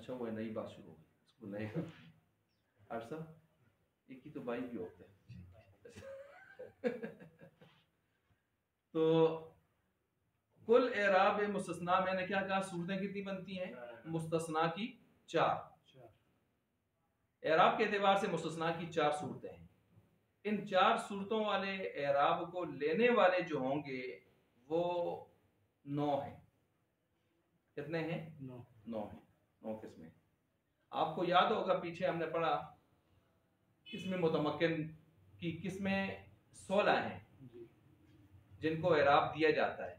अच्छा वो नई बात शुरू हो गई, इसको नए करते हैं। अर्सा एक ही तो बाई भी होते हैं। तो कुल एराब मुस्तस्ना मैंने क्या कहा, सूरतें कितनी बनती हैं मुस्तस्ना की? 4। एराब के एतबार से मुस्तस्ना की 4 सूरतें हैं। इन 4 सूरतों वाले एराब को लेने वाले जो होंगे वो 9 हैं। कितने हैं? 9 हैं। 9 किस्में। आपको याद होगा पीछे हमने पढ़ा किस्में मुतमक्किन की किस्में 16 हैं जिनको एराब दिया जाता है,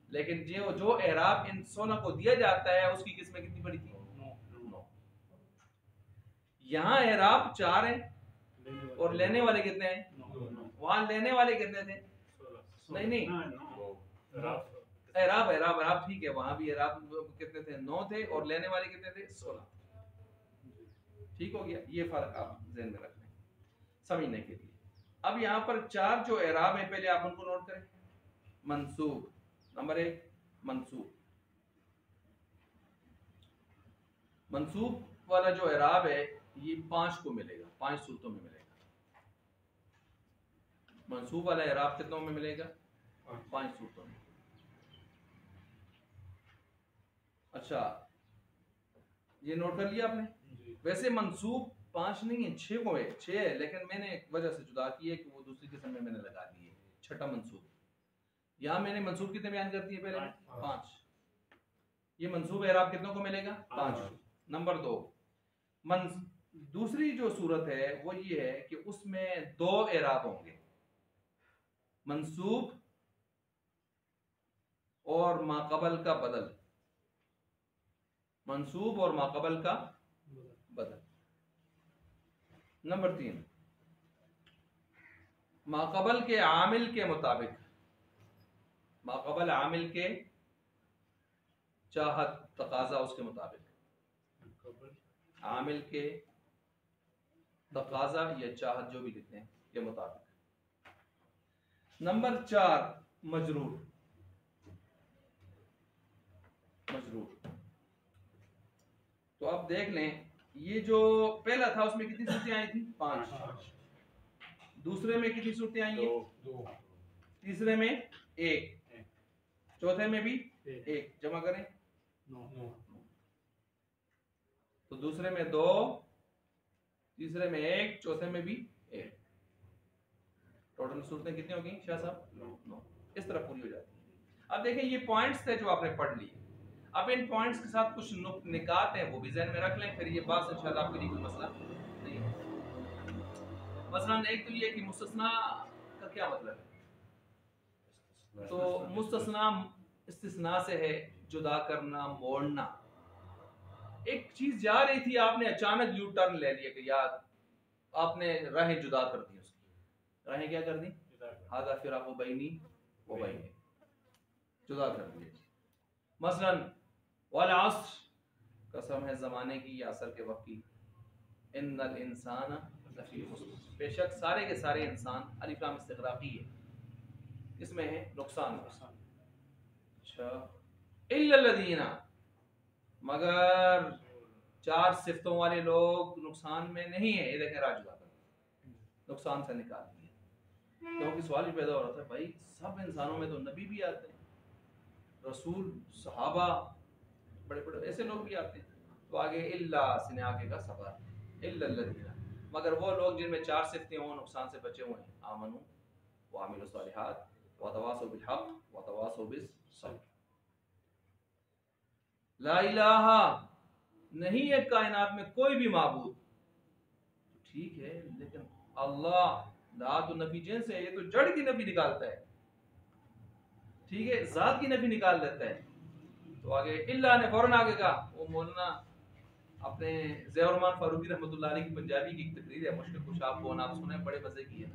लेकिन जो एराब इन 16 को दिया जाता है उसकी किस्में कितनी बड़ी थी? 9। यहाँ एराब 4 हैं और लेने वाले कितने हैं? 9। वहां लेने वाले कितने थे? 16। नहीं एराब एराब एराब ठीक है, वहां भी एराब कितने थे? 9 थे और लेने वाले कितने थे? 16। ठीक हो गया, ये फर्क आप ज़हन में रख लें समझने के लिए। अब यहाँ पर 4 जो एराब है पहले आप उनको नोट करें। मंसूब, नंबर 1 मंसूब। मंसूब वाला जो एराब है ये 5 को मिलेगा, 5 सूरतों में मिलेगा। मंसूब वाला एराब कितनों में मिलेगा? 5 सूरतों में। अच्छा ये नोट कर लिया आपने? वैसे मंसूब 5 नहीं है, 6 को है, 6 है, लेकिन मैंने एक वजह से जुदा की है कि वो दूसरी किस्म में मैंने लगा दी है। छठा मंसूब। यहाँ मैंने मंसूब कितने बयान कर दिए पहले? 5। ये मंसूब एराब कितनों को मिलेगा? 5। नंबर 2 दूसरी जो सूरत है वो ये है कि उसमें 2 एराब होंगे, मंसूब और माकबल का बदल। मंसूब और माकबल का बदल। नंबर 3 माकबल के आमिल के मुताबिक, माकबल आमिल के चाहत तकाजा उसके मुताबिक, आमिल के तकाजा या चाहत जो भी लिखते हैं के मुताबिक। नंबर 4 मजरूर। मजरूर तो अब देख लें, ये जो पहला था उसमें कितनी सूरतें आई थी? 5। दूसरे में कितनी सूरतें आई हैं? 2। तीसरे में 1। चौथे में भी 1। जमा करें 9। तो दूसरे में 2, तीसरे में 1, चौथे में भी 1। टोटल सूरतें कितनी हो गई शाह साहब? 9। इस तरह पूरी हो जाती है। अब देखें ये पॉइंट्स थे जो आपने पढ़ लिए। अब इन पॉइंट्स के साथ कुछ निकात हैं वो भी ज़हन में रख लें, फिर ये बात इंशाल्लाह आपके लिए कोई मसला नहीं है। मसलन एक तो ये कि मुस्तस्ना का क्या मतलब है? तो मुस्तस्ना इस्तिस्ना से है जुदा करना, मोड़ना। एक चीज जा रही थी, आपने अचानक यू टर्न ले लिया कि यार आपने राहें जुदा कर दी, उसकी राहें क्या कर दी? हादा फिराक़ु बैनी व बैनी, जुदा कर दी। मसलन वल अस्र, कसम है ज़माने की या असर के वक्त की, इन्नल इंसान लफ़ी खुस्र, बेशक सारे के सारे इंसान, अलिफ लाम इस्तिग़राक़ी है, इसमें है नुकसान। अच्छा इल्लल्लज़ीना, मगर 4 सिफ्तों वाले लोग नुकसान में नहीं है। ये देखें राजुदा नुकसान से निकाल दिया। क्योंकि सवाल ही पैदा हो रहा था, भाई सब इंसानों में तो नबी भी आते हैं, रसूल, सहाबा, बड़े बड़े ऐसे लोग भी आते हैं। तो आगे इल्ला सिने आगे का सबर, इल्लल्लज़ीना, मगर वो लोग जिनमें 4 सिफ्तें हों, नुकसान से बचे हुए हैं। आमनू व अमिलु सालिहात व तवासौ बिल हक़ व तवासौ बिस सब्र। ला इलाहा, नहीं है कायनात में कोई भी माबूद, ठीक है, लेकिन अल्लाह, ला तो नफी जिन्स है, ये तो जड़ की नफी निकालता है, ठीक है, जात की नफी निकाल देता है। तो आगे इल्ला ने फौरन आगे कहा, वो मौलाना अपने ज़ियाउर-रहमान फारूकी रहमतुल्लाह अलैह की पंजाबी की तकरीर है, मुश्किल कुशाब को आप सुने, बड़े मजे की है।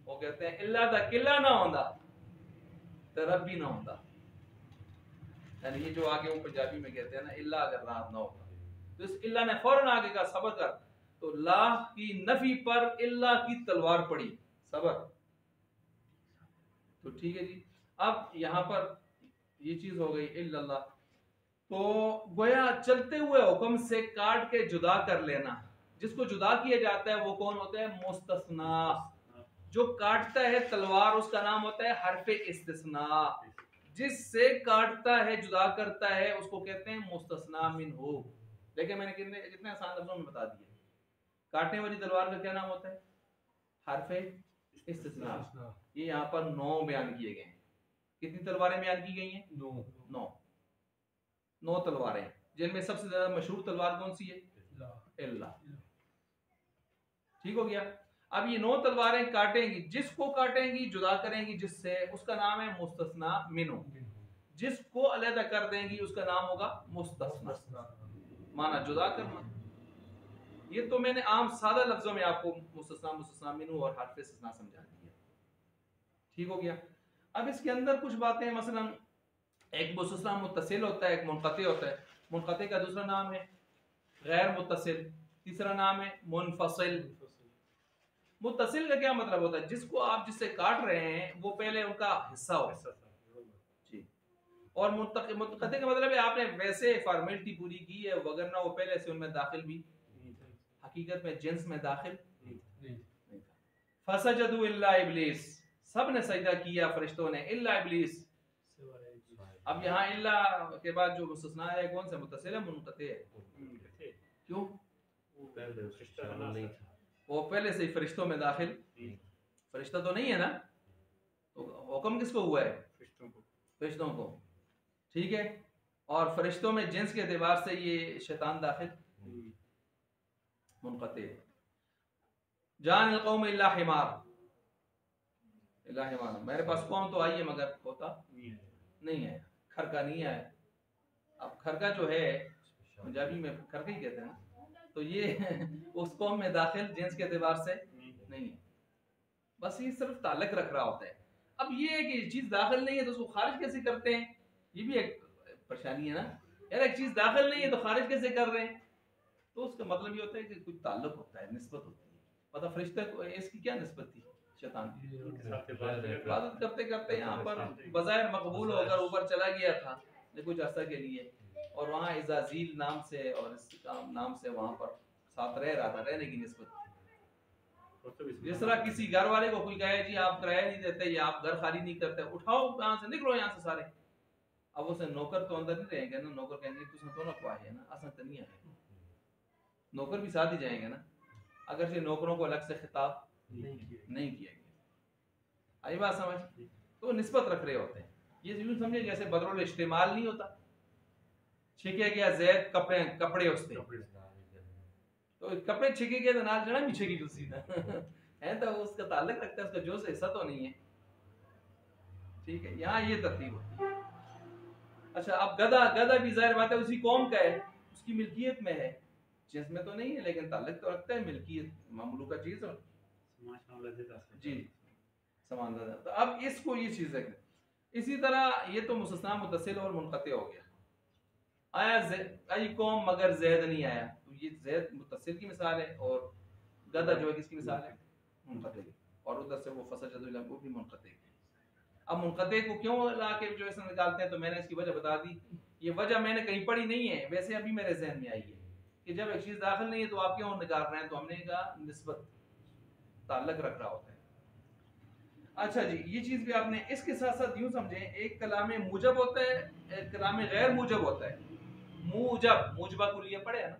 वो कहते हैं इल्ला दा किला ना होंदा तो रब भी ना होंदा। यानी ये जो आगे वो पंजाबी में कहते हैं ना, इल्ला अगर रात ना होता, तो इस इल्ला ने फौरन आगे का सबर कर, तो ला की नफी पर इल्ला की तलवार पड़ी, सबर। तो ठीक है जी, अब यहाँ पर ये चीज हो गई इल्लल्लाह, तो गोया चलते हुए हुक्म से काट के जुदा कर लेना, जिसको जुदा किया जाता है वो कौन होता है? मुस्तस्ना। जो काटता है तलवार उसका नाम होता है हरफ इस्तिस्ना। जिससे काटता है जुदा करता है उसको कहते हैं मुस्तस्ना मिन्हु। लेकिन मैंने कितने कितने आसान लफ्जों में बता दिया। काटने वाली तलवार का क्या नाम होता है? हरफ इस्तिस्ना। ये यहाँ पर 9 बयान किए गए हैं। कितनी तलवारें बयान की गई हैं? 9 9 तलवारें, जिनमें सबसे ज्यादा मशहूर तलवार कौन सी है? इल्ला। ठीक हो गया। अब ये 9 तलवारें काटेंगी, जिसको काटेंगी जुदा करेंगी जिससे, उसका नाम है मुस्तस्ना मिन्हु। जिसको अलग कर देंगी उसका नाम होगा मुस्तस्ना, माना जुदा करना। ये तो मैंने आम सादा लफ्जों में आपको मुस्तस्ना मुस्तस्ना मिन्हु और हरफ इस्तिस्ना समझा दिया। ठीक हो गया। अब इसके अंदर कुछ बातें, मसलन एक मुस्तस्ना मुत्तसिल होता है, एक मुनक़ती होता है। मुनक़ती का दूसरा नाम है गैर मुत्तसिल, तीसरा नाम है मुनफसिल। मुत्तसिल का क्या मतलब होता है? जिसको आप जिससे काट रहे हैं वो पहले उनका हिस्सा हो जी। और मुनक़ती का मतलब है आपने वैसे फॉर्मेलिटी पूरी की है, वगरना वो पहले से उनमें दाखिल भी हकीकत में जिन्स में दाखिल नहीं था। फसजदू इल्ला इब्लीस, सब ने सजदा किया फरिश्तों ने, इल्ला इब्लीस। अब यहाँ इल्ला के बाद जो मुस्तस्ना है कौन सा? मुत्तसिल है मुनक़ती है? क्यों? वो पहले से ही फरिश्तों में दाखिल, फरिश्ता तो नहीं है ना, तो हुक्म किसको हुआ है? फरिश्तों को। ठीक है। और फरिश्तों में जिन्स के एतबार से ये शैतान दाखिल मुनक़ती। जान अल कौम इल्ला हिमार, इल्ला हिमार, मेरे पास कौम तो आई है मगर होता नहीं है, खरका नहीं है। अब खरका जो है पंजाबी में खरका ही कहते हैं ना, तो ये उस कौम में दाखिल जिन्स के एतबार से नहीं है। बस ये सिर्फ ताल्लुक रख रहा होता है। अब ये है कि चीज दाखिल नहीं है तो उसको खारिज कैसे करते हैं? ये भी एक परेशानी है ना यार, एक चीज दाखिल नहीं है तो खारिज कैसे कर रहे हैं? तो उसका मतलब ये होता है कि कुछ ताल्लुक होता है, निस्बत होती है। पता फरिश्ते को इसकी क्या निस्बत थी? शैतान की इबादत करते करते यहाँ पर बज़ाहिर मकबूल होकर ऊपर चला गया था कुछ अर्सा के लिए, और वहाँ इज़ाज़ील नाम से और इस नाम से वहाँ पर साथ रह रहा था, रहने की निस्बत थी। जिस तरह किसी घर वाले को कोई कहे जी आप किराया नहीं देते या आप घर खाली नहीं करते, उठाओ यहाँ से, निकलो यहाँ से सारे। अब उसे नौकर तो अंदर नहीं रहेंगे ना, नौकर कहेंगे तुम तो ना पाए है ना, असन तनिया है, नौकर भी साथ ही जाएंगे ना, अगर से नौकरों को अलग से खिताब नहीं किया गया। आई बात समझ? तो निस्बत रख रहे होते हैं। ये यूं समझे जैसे बदरुल इस्तेमाल नहीं होता, छिके गया जैद कपड़े उसते, तो कपड़े छिके गए तो नाल जड़ा भी छिकी जो सीधा है, तो उसका ताल्लुक रखता है, उसका जो से हिस्सा तो नहीं है। ठीक है, यहाँ ये तरतीब होती है। अच्छा, अब गधा भी जाहिर बात है उसी कौम का है, उसकी मिल्कियत में है, जिसमें तो नहीं है लेकिन ताल्लुक तो रखता है, मिल्कियत मामूलू का चीज है जी, समान। तो अब इसको ये चीज है। इसी तरह ये तो मुस्तस्ना मुत्तसिल और मुनक़ती हो गया। आया आई कौम मगर जैद नहीं आया, तो ये जैद मुत्तसिल की मिसाल है, और गधा जो है किसकी मिसाल है? मुनक़ती। और उधर से वो फसजदु वो भी मुनक़ती। अब मुनक़ती को क्यों लाके जो ऐसा निकालते हैं, तो मैंने इसकी वजह बता दी। ये वजह मैंने कहीं पढ़ी नहीं है, वैसे अभी मेरे जहन में आई है कि जब एक चीज दाखिल नहीं है तो आप क्यों निकाल रहे हैं, तो हमने कहा निस्बत ताल्लुक रख रहा होता है। अच्छा जी, ये चीज भी आपने इसके साथ साथ यूं समझे, एक कलाम मुजब होता है, एक कलाम गैर मुजब होता है। मुजब, मुजबा कुलिया पढ़े है ना,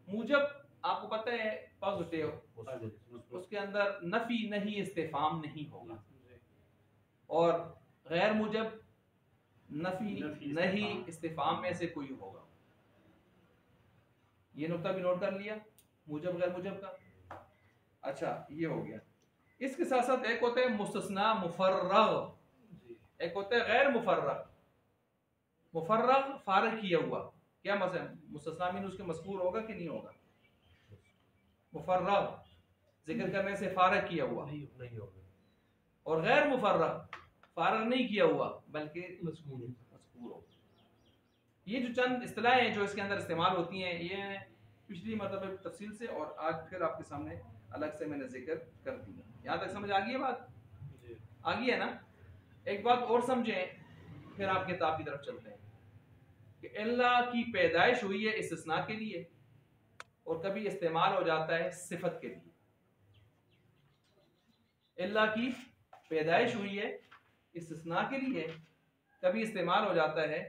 मुजब आपको पता है पॉजिटिव, उसके अंदर नफी नहीं इस्तिफाम नहीं होगा, और गैर मुजब नफी नहीं इस्तिफाम में से कोई होगा। ये नुक्ता भी नोट कर लिया मुजब गैर मुजब का। अच्छा, ये हो गया। इसके साथ साथ एक होता है मुस्तस्ना मुफर्रग, एक होता है गैर मुफर्रग। मुफर्रग फारग किया हुआ, क्या मतलब? मुस्तस्ना मिन उसके मज़कूर होगा कि नहीं होगा? मुफर्रग जिक्र करने से फारग किया हुआ नहीं होगा, और गैर मुफर्रग फारग नहीं किया हुआ बल्कि मज़कूर होगा। ये जो चंद इस्तिलाहें हैं जो इसके अंदर इस्तेमाल होती हैं, ये पिछली मतलब तफसील से और आज फिर आपके सामने अलग से मैंने जिक्र कर दिया। यहाँ तक समझ आ गई है बात? आ गई है ना? एक बात और समझें, फिर आप किताब की तरफ चलते हैं कि अल्लाह की पैदाइश हुई है इस्तिस्ना के लिए, और कभी इस्तेमाल हो जाता है सिफत के लिए। अल्लाह की पैदाइश हुई है इस्तिस्ना के लिए, कभी इस्तेमाल हो जाता है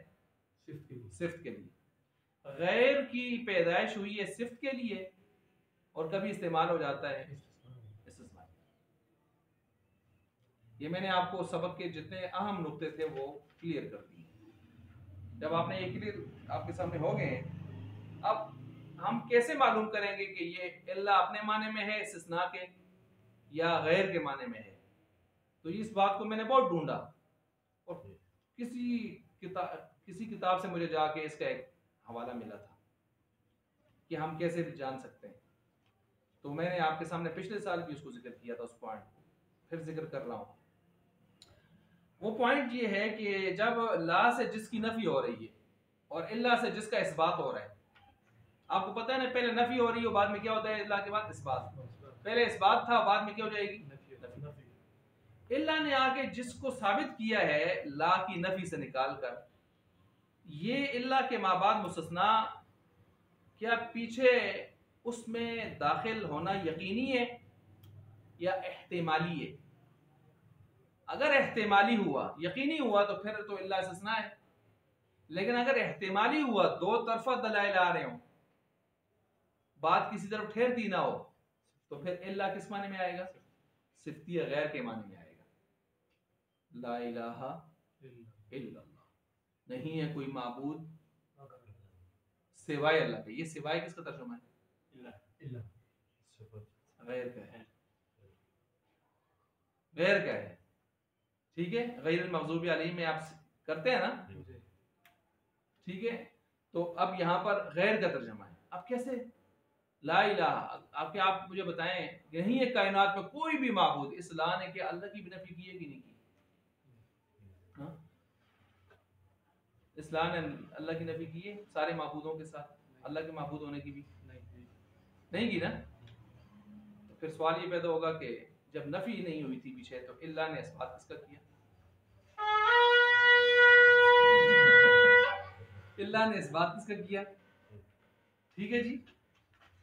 सिफ्त के लिए। गैर की पैदाइश हुई है सिफ्त के लिए, और कभी इस्तेमाल हो जाता है इस्तिस्ना। ये मैंने आपको सबक के जितने अहम नुक्ते थे वो क्लियर कर दिए। जब आपने ये क्लियर आपके सामने हो गए, अब हम कैसे मालूम करेंगे कि ये अल्लाह अपने माने में है इस्तिस्ना के या गैर के माने में है? तो इस बात को मैंने बहुत ढूंढा, और किसी किताब से मुझे जाके इसका एक हवाला मिला था कि हम कैसे जान सकते हैं। तो मैंने आपके सामने पिछले साल भी उसको जिक्र किया था, उस पॉइंट को फिर जिक्र कर रहा हूँ। वो पॉइंट ये है कि जब ला से जिसकी नफी हो रही है और अल्लाह से जिसका इस्बात हो रहा है, आपको पता है ना, पहले नफी हो रही है, बाद में क्या होता है? अल्लाह के बाद इस्बात। पहले इस्बात था, बाद में क्या हो जाएगी? नफी। अल्लाह ने आके जिसको साबित किया है ला की नफी से निकालकर, ये अल्लाह के माबाद मुस्तस्ना, क्या पीछे उसमें दाखिल होना यकीनी है या एहतिमाली है? अगर एहतिमाली हुआ, यकीनी हुआ तो फिर तो अल्लाह इस्तिस्ना है। लेकिन अगर एहतिमाली हुआ, दो तरफा दलाइल आ रहे हो, बात किसी तरफ ठहरती ना हो, तो फिर अल्लाह किस माने में आएगा? सिफ्ती गैर के माने में आएगा। ला इलाहा इल्लल्लाह, नहीं है कोई माबूद सिवाय अल्लाह के। ये सिवाय किसका तर्जुमा है? गैर का है, गैर का है। ठीक है, गैर मग़ज़ूबी अलैहिम में आप करते हैं ना, ठीक है। तो अब यहाँ पर गैर का तर्जुमा है। अब कैसे? ला इलाहा, आपके आप मुझे बताएं, नहीं है कायनात में कोई भी माबूद, इस ला ने क्या अल्लाह की भी नफी की है कि नहीं की? हाँ? इस ला ने अल्लाह की नफी की है सारे माबूदों के साथ, अल्लाह के माबूद होने की भी नहीं की ना। तो फिर सवाल ये पैदा होगा कि जब नफी नहीं हुई थी पीछे, तो अल्लाह ने इस्बात किसका किया? अल्लाह ने इस्बात किसका किया? ठीक है जी।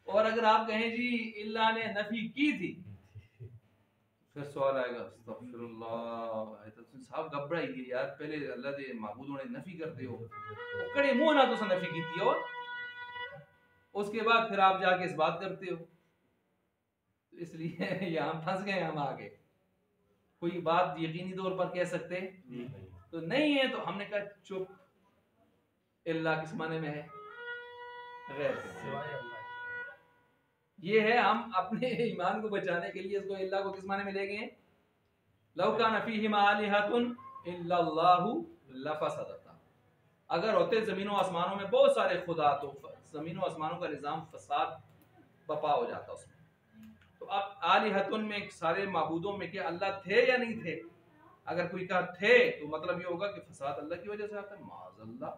और अगर आप कहें जी अल्लाह ने नफी की थी, फिर सवाल आएगा, अस्तगफिरुल्लाह, तो साहब घबराई थी यार, पहले अल्लाह दे माबूद होने नफी करते हो, कड़े मुंह ना तो नफी की थी, और उसके बाद फिर आप जाके इस बात करते हो। तो इसलिए यहाँ फंस गए हम आगे। कोई बात यकीनी तौर पर कह सकते तो नहीं है, तो हमने कहा चुप, अल्लाह किस माने में है? गैर के माने में। ये है, हम अपने ईमान को बचाने के लिए इसको अल्लाह को किस माने में ले गए? लौ कान फीहिमा आलिहतुन इल्लल्लाहु लफसदता, अगर होते जमीनों आसमानों में बहुत सारे खुदा, तो जमीनों आसमानों का निजाम फसाद बपा हो जाता उसमें। तो अब आलिहतुन में सारे माबूदों में क्या अल्लाह थे या नहीं थे? अगर कोई कहा थे, तो मतलब ये होगा कि फसाद अल्लाह की वजह से आता है, माज़अल्लाह।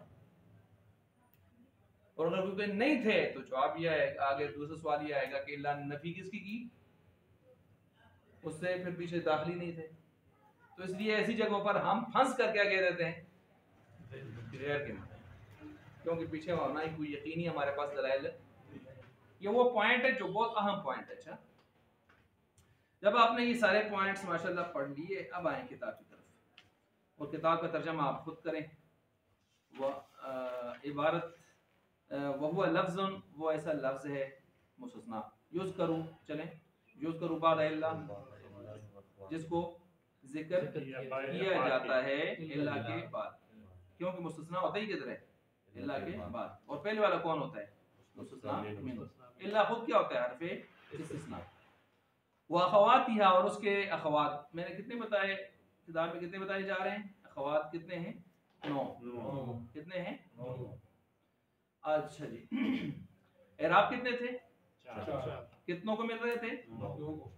और अगर कोई नहीं थे, तो जवाब ये आएगा, आगे दूसरा सवाल ये आएगा कि अल्लाह ने नफी किसकी की? उससे फिर पीछे दाखिल नहीं थे। तो इसलिए ऐसी जगहों पर हम फंस कर क्या कह देते हैं? गैर के माने, क्योंकि पीछे होना ही कोई यकीनी हमारे पास दलाइल। ये वो पॉइंट है जो बहुत अहम पॉइंट है। अच्छा, जब आपने ये सारे पॉइंट्स माशाल्लाह पढ़ लिए, अब आए किताब की तरफ, और किताब का तर्जमा आप खुद करें। वह इबारत वहुवा लफ्ज़ुन, वो ऐसा लफ्ज़ है मुस्तस्ना, यूज़ करूँ, चलें, यूज़ करूँ बाद अल्लाह, जिसको जिक्र किया जाता है अल्लाह के बाद, क्योंकि मुस्तस्ना होता ही किधर है? अल्लाह के बाद। और पहले वाला कौन होता है? मुस्तस्ना मिन। अल्लाह खुद क्या होता है? हरफे इस्तिस्ना। वो अखवातिहा, और उसके अखवात मैंने कितने बताए किताब में? कितने बताए जा रहे हैं? अखवात कितने हैं? 9। कितने हैं? 9। अच्छा जी। एराब कितने थे? 4। कितनों को मिल रहे थे? 9 को।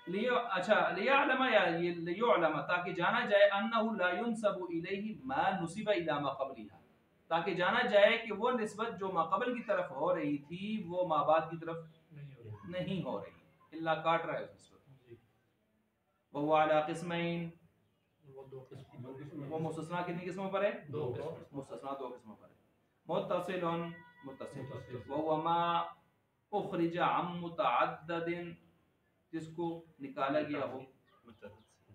लियो, अच्छा, लियअलमा, या ये लियअलमा, ताकि जाना जाए, अन्नहु ला युनसबु इलैहि मा नुसिबा इला मा क़ब्लिहा, ताकि जाना जाए कि वो निस्बत जो माक़बल की तरफ हो रही थी, वो माबाद की तरफ नहीं हो रही। अल्लाह काट रहा है उस निस्बत। वहुवा अला क़िस्मैन, वो मुस्तस्ना कितनी किस्मों पर है? दो। मुस्तस्ना दो किस्मों पर है। मुत्तसिलुन मुत्तसिल व मा उखरिजा अम मुतअद्दिदिन, जिसको निकाला गया हो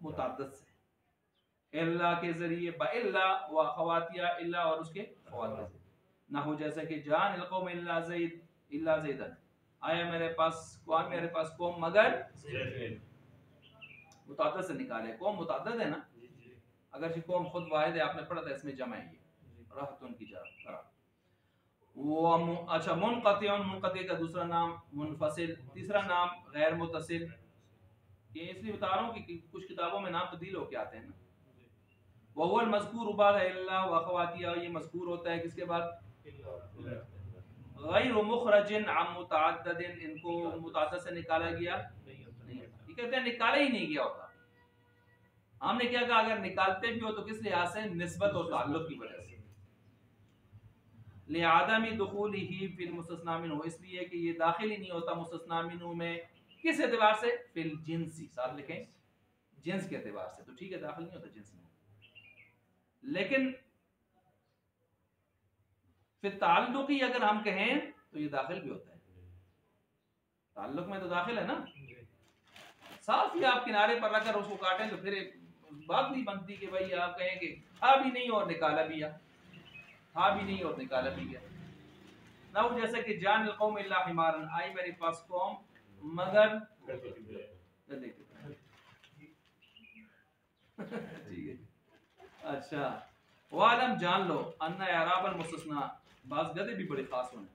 मुतअद्दिद से, इल्ला के जरिए, बइल्ला व अखवातिया, इल्ला और उसके खवातीर से। ना हो जैसा कि जान अलकौम इल्ला ज़ैद, इल्ला ज़ैदन, आया मेरे पास कौन, मेरे पास कौम मगर मुतअद्दिद से निकाले। कौम मुतअद्दिद है ना, अगर ये कौम खुद वाहिद है, आपने पढ़ा था इसमें जमा है, रहतुन की जा। वो अच्छा, मुनक़तिउन, मुनक़ति का दूसरा नाम मुनफसिल, तीसरा नाम गैर मुत्तसिल। ये इसलिए बता रहा हूँ कि कुछ किताबों में नाम तब्दील होके आते हैं ना। वहुवल मज़कूर बाद इल्ला व अखवातिहा, ये मज़कूर होता है किसके बाद? गैर मुखरजिन अम मुतअद्दिदिन, इनको मुतअद्दिद से निकाला गया नहीं। ये कहते हैं निकाला ही नहीं गया होता। हमने क्या कहा, अगर निकालते भी हो तो किस लिहाज से? निस्बत और ताल्लुक की वजह से। लिआदमी दुखूलिही फिल मुस्तस्ना मिन्हु, इसलिए कि ये दाखिल ही नहीं होता मुस्तस्ना मिन्हु में। किस एतबार से? फिल जिन्सी, साथ लिखें जिन्स के एतबार से, तो ठीक है दाखिल नहीं होता जिन्स में। लेकिन फिर ताल्लुकी अगर हम कहें तो ये दाखिल भी होता है। ताल्लुक में तो दाखिल है ना। साफ ही आप किनारे पर रखकर उसको काटें तो फिर बात नहीं बनती कि भाई आप कहें कि था भी नहीं और निकाला भी, था भी नहीं और निकाला भी गया। ना जैसे कि जान कौम इल्ला हिमारन, आई मेरे पास कौम मगर ठीक है। अच्छा, वालम जान लो अन्ना अराबल मुस्तस्ना, बाज गदे भी बड़े खास होने।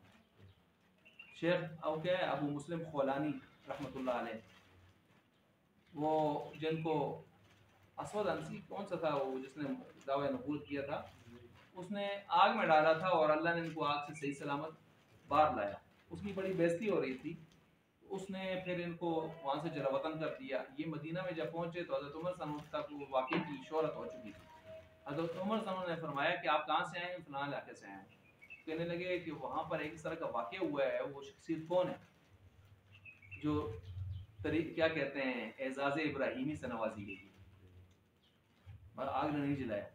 शेख अब क्या है, अबू मुस्लिम खौलानी रहमतुल्लाह अलैह, वो जिनको असवद अंसी कौन सा था वो जिसने दावा नबूवत किया था, उसने आग में डाला था और अल्लाह ने इनको आग से सही सलामत बाहर लाया। उसकी बड़ी बेइज्जती हो रही थी, उसने फिर इनको वहाँ से जलावतन कर दिया। ये मदीना में जब पहुँचे तो हज़रत उमर सल्लल्लाहु अलैहि वसल्लम तक वाक़े की शोहरत हो चुकी थी। हज़रत उमर सल्लल्लाहु अलैहि वसल्लम ने फरमाया कि आप कहाँ से आए हैं? फलां इलाके से आए हैं। कहने लगे कि वहाँ पर एक इस तरह का वाक़या हुआ है, वो शख्सियत कौन है जो क्या कहते हैं एजाज़ इब्राहिमी से नवाजी गई, आग ने नहीं जलाया,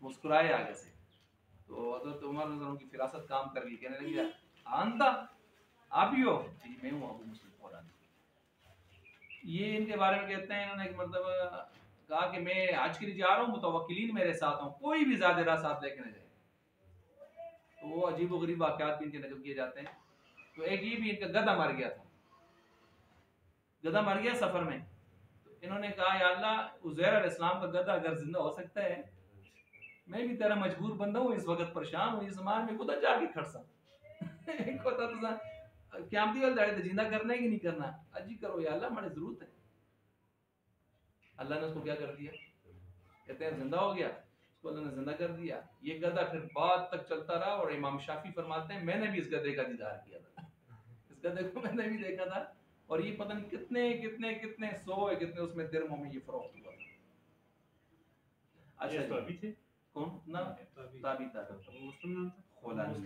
मुस्कुराए आगे से। तो हज़रत उमर की फिरासत काम कर गई, कहने लगी आंता आप ही हो? जी मैं हूँ अबू मुस्लिम खौलानी। ये इनके बारे में कहते हैं, इन्होंने एक मरतबा कहा कि मैं आज के लिए जा रहा हूँ, मुतवक्किलीन मेरे साथ हूँ, कोई भी ज़ादिरा साथ लेके न जाए। तो वो अजीब व गरीब वाक़यात भी इनके नकल किए जाते हैं। तो एक ये भी इनका गधा मर गया था, गधा मर गया सफर में। तो इन्होंने कहा या अल्लाह उज़ैर अलैहिस्सलाम का गधा अगर जिंदा हो सकता है, मैं भी तेरा मजबूर बंदा हूँ, इस वक्त परेशान हूँ, इस ज़मान में खुदा जाके खड़सा क़यामती वाले दाड़े तो जिंदा करना है कि नहीं करना? अजी करो या अल्लाह, हमारी जरूरत है। अल्लाह ने उसको क्या कर दिया, कहते हैं जिंदा हो गया, उसको अल्लाह ने जिंदा कर दिया। ये गधा फिर बाद तक चलता रहा और इमाम शाफी फरमाते हैं मैंने भी इस गधे का दीदार किया था इस गधे को मैंने भी देखा था, और ये पता नहीं कितने कितने कितने सौ कितने उसमें दिरहमों में ये फरोख्त हुआ था। अच्छा जी, थे कौन ना ताबी मुस्लिम खौलानी,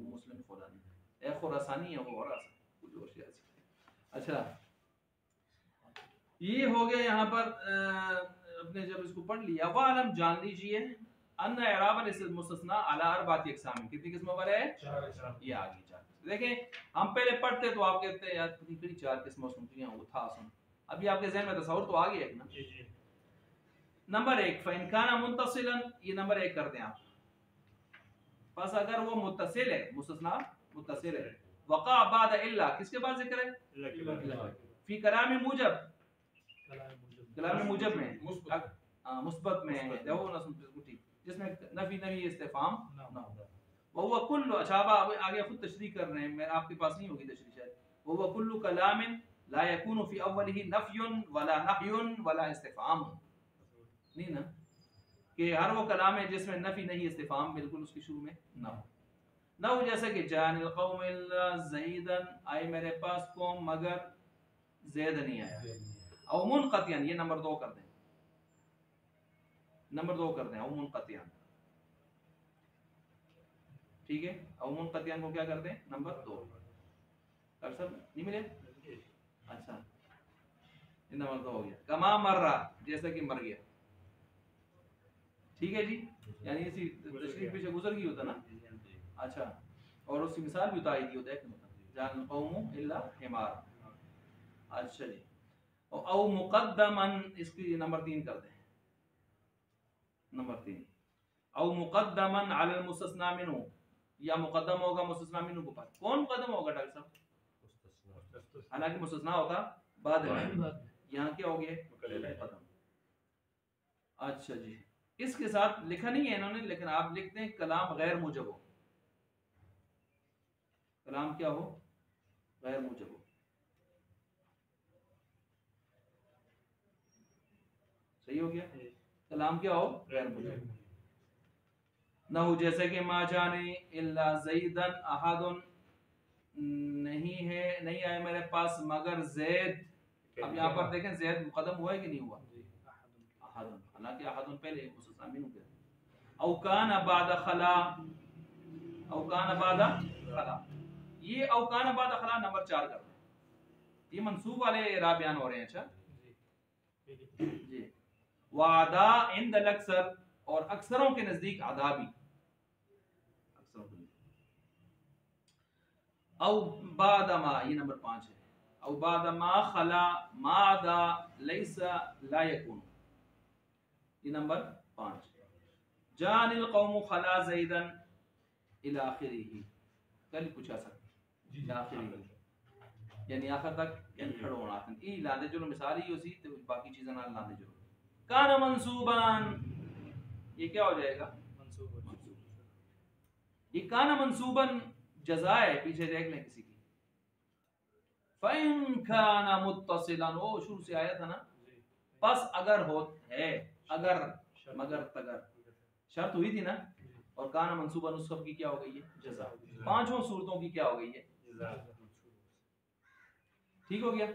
मुस्लिम खौलानी ए खुरासानी है वो, और कुछ और शायद। अच्छा ये हो गया यहाँ पर अपने जब इसको पढ़ लिया, वालम जान लीजिए अन्ना इराबल मुस्तस्ना अला अरबाती अक़साम, कितनी किस्मों पर है? ये आ गई 4। देखें हम पहले पढ़ते तो आप कहते हैं यार कितनी 4 किस्मों सुनती हैं, वो था सुन, अभी आपके ज़हन में तसव्वुर तो आ गया है ना। नंबर 1 फ़इन काना मुत्तसिलन, ये नंबर 1 कर दें आप। बस अगर वो मुत्तसिल है, मुस्तस्ना मुत्तसिल है, वक़ा बाद इल्ला, किसके बाद जिक्र है? फी कलाम मुजब, कलाम मुजब में मुस्बत में देखो ना ठीक, जिसमें नफी नफी इस्तिफाम ना हो। वो कुल्लु, अच्छा अब आगे खुद तशरीह कर रहे हैं, मैं आपके पास नहीं होगी तशरीह शायद। वो कुल्लु कलामिन ला यकूनु फी अव्वलिही नफयुन वला नहयुन वला इस्तिफाम, नहीं ना कि हर वो कलाम है जिसमें नफी नहीं इस्तिफाम बिल्कुल उसकी शुरू में ना हो। ना हो जैसे कि जानिल कौम इल्ला ज़ैदन, आई मेरे पास कौम मगर ज़ैद नहीं आया। औ मुनक़तियन, ये नंबर 2 कर दें, नंबर 2 कर दें औ मुनक़तियन, ठीक है। औ मुनक़तियन को क्या कर दें? नंबर 2 कर, सब नहीं मिले? अच्छा ये नंबर 2 हो गया। कमा मर्रा, जैसा कि मर गया, ठीक है जी, यानी इसी तशरीफ पीछे गुजर गई होता ना। अच्छा, और उसकी मिसाल भी उतारी दी होता है जान कौमु इल्ला हिमार। अच्छा जी, औ मुक़द्दमन, इसकी नंबर 3 कर दें। नंबर 3, औ मुक़द्दमन अलल मुस्तस्ना मिन्हु, या मुक़द्दम होगा मुस्तस्ना मिन्हु के ऊपर। कौन मुक़द्दम होगा डॉक्टर साहब? हालांकि मुस्तस्ना होगा बाद में, यहाँ क्या हो गया मुक़द्दम। अच्छा जी, इसके साथ लिखा नहीं है इन्होंने, लेकिन आप लिखते हैं कलाम गैर मुजब हो। कलाम क्या हो? गैर मुजब हो। सही हो गया, कलाम क्या हो? गैर मुजब। नहु जैसे कि मा जाने इल्ला ज़ैदन अहादुन, नहीं है, नहीं आया मेरे पास मगर ज़ैद। अब यहाँ पर देखें ज़ैद मुक़द्दम हुआ है कि नहीं हुआ? अहादुन, हालांकि अहादुन पहले मुस्तस्ना मिन्हु के। औ कान बाद खला, औ कान बाद खला, ये औ कान बाद खला नंबर 4 कर दें। ये मंसूब वाले इराब बयान हो रहे हैं। अच्छा जी, वादा इंदल अक्सर, और अक्सरों के नजदीक आदा भी, अक्सरों के नजदीक। औ बादमा, ये नंबर 5 है। औ बादमा खला मादा लैसा ला यकून, ये नंबर 5। जानिल कौमु खला ज़ैदन इला आखिरिही, कल पूछा सकते इला आखिरिही, यानी आखिर तक इन खड़ो होना था। ई लादे जो मिसाल ही उसी तो बाकी चीजें ना लादे जो। काना मंसूबान, ये क्या हो जाएगा? मंसूब। ये काना मंसूबन जज़ा है, पीछे देख लें किसी की। फ़इन काना मुत्तसिलन, वो शुरू से आया था ना। बस अगर हो है, अगर मगर तगर शर्त हुई थी ना, और काना मंसूबन उस सब की क्या हो गई है? जज़ा। पांचों सूरतों की क्या हो गई है? ठीक हो गया।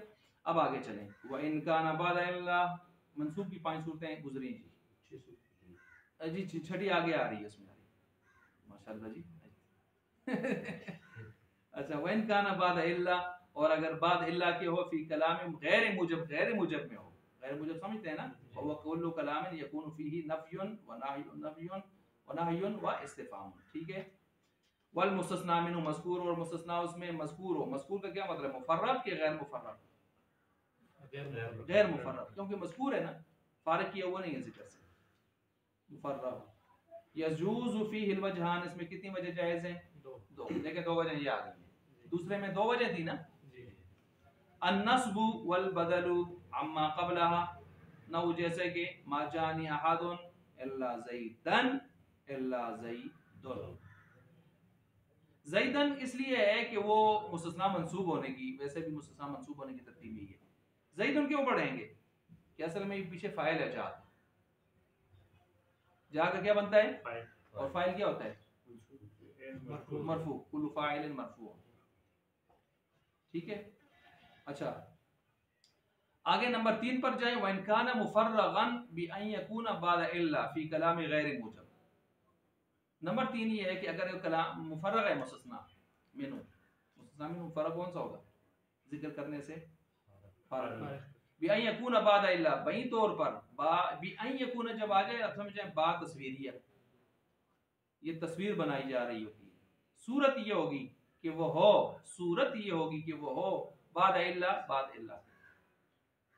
अब आगे चलें। व इन काना बाद इल्ला, मंसूब की 5 सूरतें गुजरी जी। जी छठी आगे आ रही है इसमें, माशाल्लाह जी। अच्छा, व इन काना बाद इल्ला, और अगर बाद इल्ला के हो फी कलाम गैर मुजब, गैर मुजब में हो। गैर मुजब समझते हैं ना, वह कुल्लु कलाम यकूनु फीही नफयुन व नहयुन व इस्तिफाम। ठीक है। वल मुस्तस्ना मिन्हु मज़कूर, और मुस्तस्ना उसमें मज़कूर हो। मज़कूर का क्या मतलब? मुफर्रद के गैर मुफर्रद? गैर मुफर्रद, क्योंकि मज़कूर है ना, फारिग किया हुआ नहीं है जिक्र से, मुफर्रद। यजूज़ु फीहिल वजहान, इसमें कितनी वजह जायज़ हैं? दो। लेकिन 2 वजह ये आ गई है, दूसरे में 2 वजह थी ना। अन्नस्बु वल बदलु अम्मा क़ब्लहा, नहु जैसे कि मा जानी अहादुन इल्ला ज़ैदन इल्ला ज़ैदुन। ज़ैदन इसलिए है कि वो मुस्तस्ना मंसूब होने की, वैसे भी मुस्तस्ना मंसूब होने की तरतीब ही है। ज़ैदुन क्यों पढ़ेंगे कि असल में पीछे फाइल है जा, जा का क्या बनता है? और फाइल क्या होता है? मरफू, कुल्लु फाइलिन मरफू। ठीक है। अच्छा, आगे नंबर 3 पर जाए। व इन काना मुफर्रगन बि अन यकूना बाद इल्ला फी कलाम गैर मुजब। नंबर 3 ये है कि अगर कलाम मुफर्रग है मुस्तस्ना मिन्हु, मुस्तस्ना मिन्हु मुफर्रग कौन सा होगा? जिक्र करने से फारिग। बि अन यकूना बाद इल्ला, बई तौर पर बि अन यकूना जब आ जाए, अब समझें बा तस्वीरिया, ये तस्वीर बनाई जा रही होगी। सूरत ये होगी कि वो हो, सूरत ये होगी कि वो हो बाद इल्ला, बाद इल्ला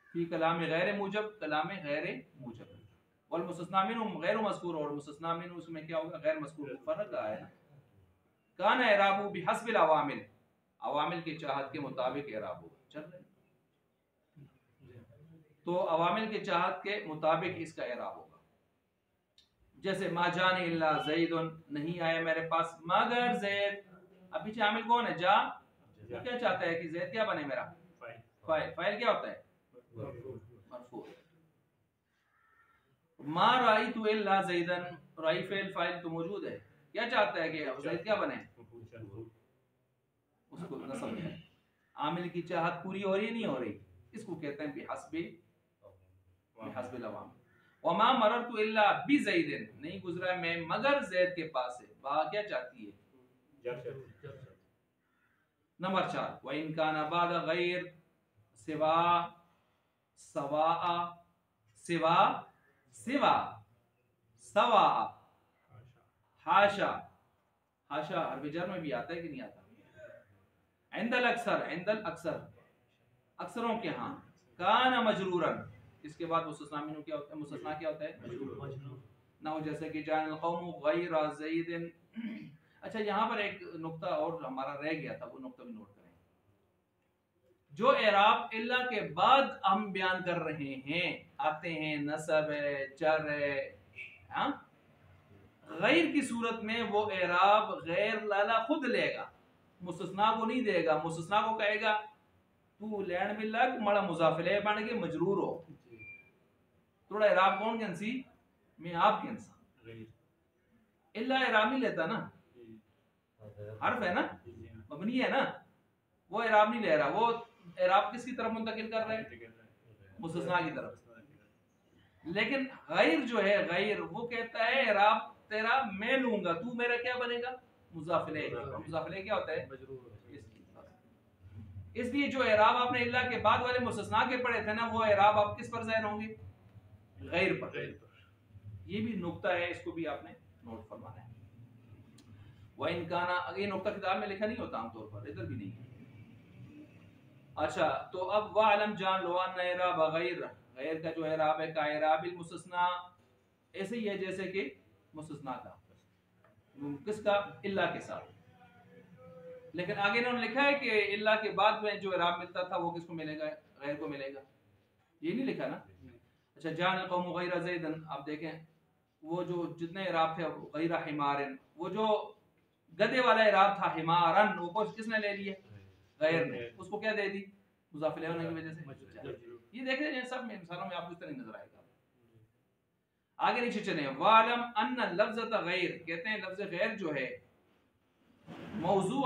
फी कलाम गैर मुजब, कलाम गैर मुजब। वल मुस्तस्ना मिन्हु गैर मज़कूर, और मुस्तस्ना मिन्हु उसमें क्या होगा? गैर मज़कूर, मुफर्रद है ना। काना इराबु बिहस्बिल अवामिल, अवामिल की चाहत के मुताबिक इराब होगा। चल रहे, तो अवामिल के चाहत के मुताबिक इसका इराब होगा। जैसे मा जाने इल्ला ज़ैदुन, नहीं आया मेरे पास मगर ज़ैद। अब पीछे आमिल कौन है? जा। क्या चाहता है कि ज़ैद क्या बने मेरा? फाइल। फाइल क्या होता है? मरफू। मा राइतु इल्ला ज़ैदन, राई फेल फाइल तो मौजूद है, क्या चाहता है कि ज़ैद क्या बने? उसको नस्ब है। आमिल की चाहत पूरी हो रही नहीं हो रही, इसको कहते हैं बिहस्बिल अवामिल। वमा मररतु इल्ला बि ज़ैदिन, नहीं गुजरा मैं मगर ज़ैद के पास से। बा क्या चाहती है? नंबर 4, व इन काना बाद गैर सिवा सवा, सिवा सिवा सवा, हाशा, हाशा हरफ जर में भी आता है कि नहीं आता। इंदल अक्सर, इंदल अक्सर, अक्सरों के यहाँ। कान मजरूरन, इसके बाद मुस्तस्ना मिन्हु क्या होता है, मुस्तस्ना क्या होता है, मजरूर। ना हो जैसे कि जान कौम गैर ज़ैदिन। अच्छा यहाँ पर एक नुक्ता और हमारा रह गया था, वो नुक्ता भी नोट करें। जो एराब इल्ला के बाद हम बयान कर रहे हैं, आते हैं, नसब है, जर है, हाँ, गैर की सूरत में वो एराब गैर लाला खुद लेगा, मुस्तस्ना को नहीं देगा। मुस्तस्ना को कहेगा तू लैंड में लग मड़ा मुजाफिले बन के मजरूर हो। थोड़ा एराब कौन कैंसी मैं आप कैंसा, इल्ला एराब नहीं लेता ना, हर्फ है ना, मबनी है ना, वो एराब नहीं ले रहा। वो एराब किसकी तरफ मुंतकिल कर रहे हैं, मुस्तस्ना की तरफ। लेकिन गैर जो है, गैर वो कहता है एराब तेरा मैं लूंगा, तू मेरा क्या बनेगा, मुजाफिले। मुजाफिले क्या होता है, इसलिए जो एराब आपने इल्ला के बाद वाले मुस्तस्ना के पढ़े थे ना, वो एराब आप किस पर ज़ाहिर होंगे, गैर पर। ये भी नुक्ता है, इसको भी आपने नोट फरमाना है। वह इनकाना, ये नुक्ता किताब में लिखा नहीं होता आमतौर पर, इधर भी नहीं है। अच्छा तो अब वह आलम जान लो अन एराब गैर, गैर का जो एराब है का एराबिल मुस्तस्ना, ऐसे ही है जैसे कि मुस्तस्ना का, किसका, इल्ला के साथ। लेकिन आगे इन्होंने लिखा है कि इल्ला के बाद में जो एराब मिलता था वो किसको मिलेगा, गैर को मिलेगा, ये नहीं लिखा ना। अच्छा जान कौम गैर ज़ैदन, आप देखें वो जो जितने एराब थे, गैर हिमारन, वो जो गधे वाला एराब था हिमारन, वो किसने ले लिया, गैर ने, उसको क्या दे दी, मुज़ाफ़िल होने की वजह से। ये देख रहे हैं सब में मिसालों में आपको इस तरह नजर आएगा। आगे नीचे चले, वालम अन्न लफ्ज़त गैर, कहते हैं लफ्ज़ गैर जो है मौजू